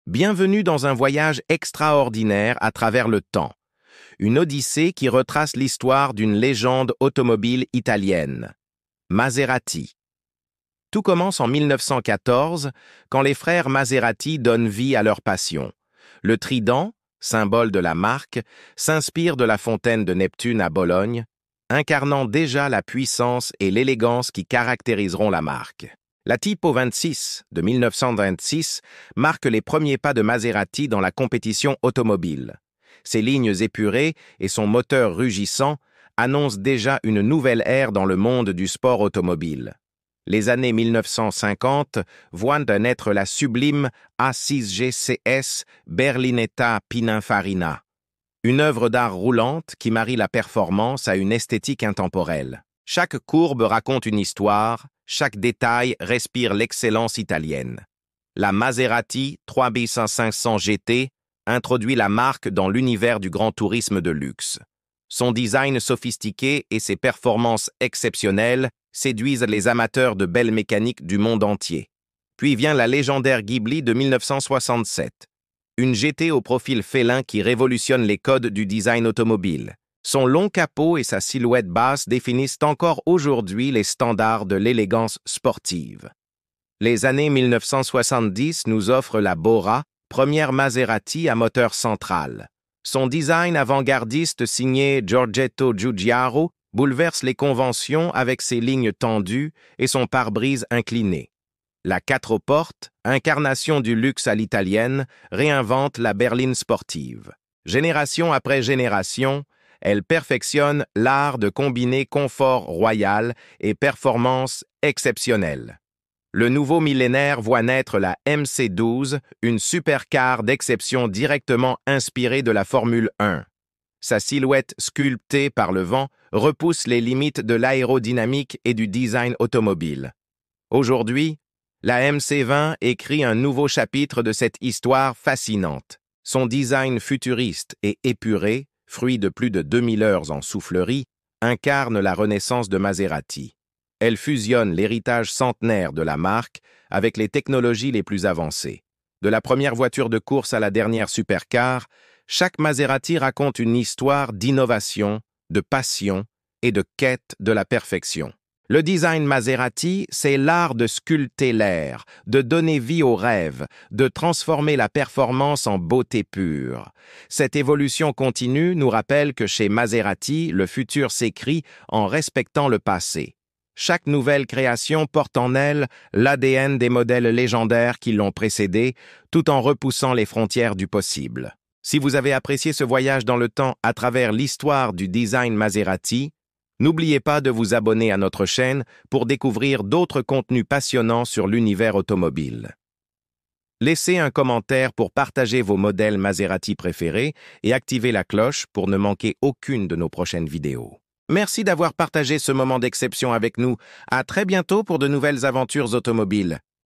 Bienvenue dans un voyage extraordinaire à travers le temps. Une odyssée qui retrace l'histoire d'une légende automobile italienne, Maserati. Tout commence en 1914, quand les frères Maserati donnent vie à leur passion. Le trident, symbole de la marque, s'inspire de la fontaine de Neptune à Bologne, incarnant déjà la puissance et l'élégance qui caractériseront la marque. La Tipo 26 de 1926 marque les premiers pas de Maserati dans la compétition automobile. Ses lignes épurées et son moteur rugissant annoncent déjà une nouvelle ère dans le monde du sport automobile. Les années 1950 voient naître la sublime A6GCS Berlinetta Pininfarina, une œuvre d'art roulante qui marie la performance à une esthétique intemporelle. Chaque courbe raconte une histoire, chaque détail respire l'excellence italienne. La Maserati 3500 GT introduit la marque dans l'univers du grand tourisme de luxe. Son design sophistiqué et ses performances exceptionnelles séduisent les amateurs de belle mécanique du monde entier. Puis vient la légendaire Ghibli de 1967, une GT au profil félin qui révolutionne les codes du design automobile. Son long capot et sa silhouette basse définissent encore aujourd'hui les standards de l'élégance sportive. Les années 1970 nous offrent la Bora, première Maserati à moteur central. Son design avant-gardiste signé Giorgetto Giugiaro bouleverse les conventions avec ses lignes tendues et son pare-brise incliné. La quatre portes, incarnation du luxe à l'italienne, réinvente la berline sportive. Génération après génération, elle perfectionne l'art de combiner confort royal et performance exceptionnelle. Le nouveau millénaire voit naître la MC12, une supercar d'exception directement inspirée de la Formule 1. Sa silhouette sculptée par le vent repousse les limites de l'aérodynamique et du design automobile. Aujourd'hui, la MC20 écrit un nouveau chapitre de cette histoire fascinante. Son design futuriste et épuré, fruit de plus de 2000 heures en soufflerie, incarne la renaissance de Maserati. Elle fusionne l'héritage centenaire de la marque avec les technologies les plus avancées. De la première voiture de course à la dernière supercar, chaque Maserati raconte une histoire d'innovation, de passion et de quête de la perfection. Le design Maserati, c'est l'art de sculpter l'air, de donner vie aux rêves, de transformer la performance en beauté pure. Cette évolution continue nous rappelle que chez Maserati, le futur s'écrit en respectant le passé. Chaque nouvelle création porte en elle l'ADN des modèles légendaires qui l'ont précédé, tout en repoussant les frontières du possible. Si vous avez apprécié ce voyage dans le temps à travers l'histoire du design Maserati, n'oubliez pas de vous abonner à notre chaîne pour découvrir d'autres contenus passionnants sur l'univers automobile. Laissez un commentaire pour partager vos modèles Maserati préférés et activez la cloche pour ne manquer aucune de nos prochaines vidéos. Merci d'avoir partagé ce moment d'exception avec nous. À très bientôt pour de nouvelles aventures automobiles.